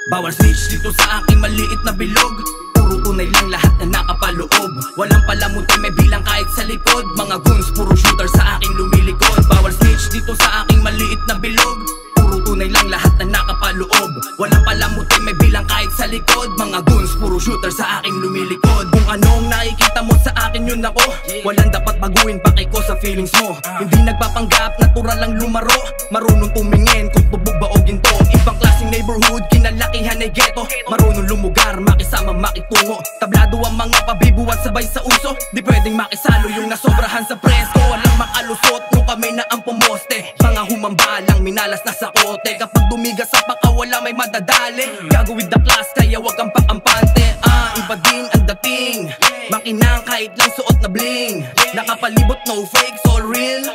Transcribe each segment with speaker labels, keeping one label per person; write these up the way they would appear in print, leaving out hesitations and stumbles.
Speaker 1: Bawal snitch dito sa aking maliit na bilog. Puro tunay lang lahat na nakapaloob. Walang palamuti, may bilang kahit sa likod. Mga goons, puro shooter sa aking lumilikod. Bawal snitch dito sa aking maliit na bilog. Puro tunay lang lahat na nakapaloob. Walang palamuti, may bilang kahit sa likod. Mga goons, puro shooter sa aking lumilikod. Kung anong nakikita mo sa akin, yun ako. Walang dapat baguhin, paki ko sa feelings mo. Hindi nagpapanggap, natural lang lumaro. Marunong tumingin kung tubog ba o ginto. Ibang klaseng neighborhood, kinalakihan ay ghetto. Marunong lumugar, makisama, makitungo. Tablado ang mga pabibuhat sabay sa uso. Di pwedeng makisalo yung nasobrahan sa presko. Walang makalusot nung kami na ang pumoste. Mga humambalang minalas na sa kote. Kapag dumigas sa paka wala may madadali. Gago with the class kaya wag kang pakampante. Iba din ang dating. Makinang kahit lang suot na bling. Nakapalibot no fake, all real.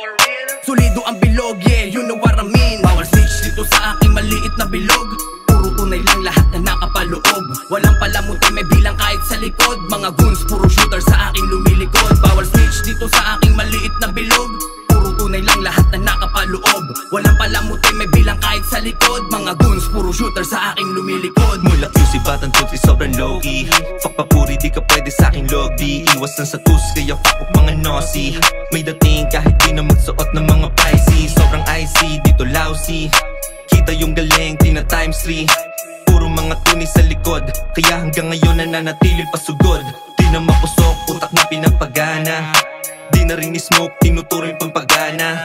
Speaker 1: Solido ang bilog, yeah, you know what I mean. Bawal snitch dito sa aking maliit na bilog. Puro tunay lang lahat na nakapaloob. Walang palamuti, may bilang kahit sa likod. Mga goons, puro shooter sa aking lumilikod. Bawal snitch dito sa aking maliit na bilog. Puro tunay lang lahat na nakapaloob. Walang palamuti, may bilang kahit sa likod. Mga goons, puro shooter sa aking lumilikod.
Speaker 2: Mula QC batang tuti sobrang low-key. Fuck papuri, di ka pwede sa aking lobby. Iwasan sa tus, kaya fuck up mga nosy. May dating kahit di na magsuot ng mga Pisces. Sobrang icy, dito lousy. Kita yung galing, tina times 3. Puro mga tuni sa likod. Kaya hanggang ngayon nananatiling pasugod. Di na mapusok, utak na pinagpagana. Di na rin ni-smoke, tinuturing pang pagana.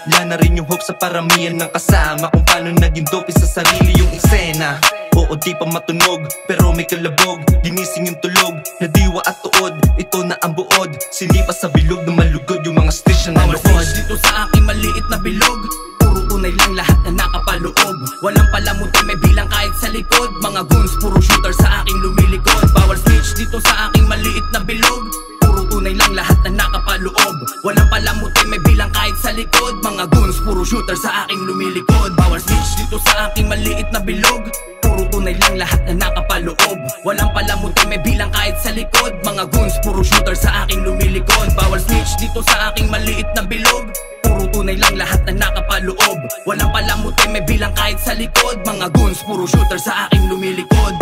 Speaker 2: Wala na rin yung hope sa paramihan ng kasama. Kung paano naging dope sa sarili yung eksena. Oo di pa matunog, pero may kalabog. Ginising yung tulog, na diwa at tuod. Ito na ang buod, sinipa sa bilog na malugod yung mga station na
Speaker 1: nood. Dito sa aking maliit na bilog. Puro tunay lang lahat na nakapaloob. Walang palamuti, may bilang kahit sa likod. Mga goons, puro shooter sa aking lumilikod. Bawal snitch dito sa aking maliit na bilog. Puro tunay lang lahat na nakapaloob. Walang palamuti, may bilang kahit sa likod. Mga goons, puro shooter sa aking lumilikod. Bawal snitch dito sa aking maliit na bilog. Puro tunay lang lahat na nakapaloob. Walang palamuti, may bilang kahit sa likod. Mga goons, puro shooter sa aking lumilikod. Bawal snitch dito sa aking maliit na bilog. Puro tunay lang lahat na nakapaloob. Walang palamuti, may bilang kahit sa likod. Mga goons, puro shooter sa aking lumilikod.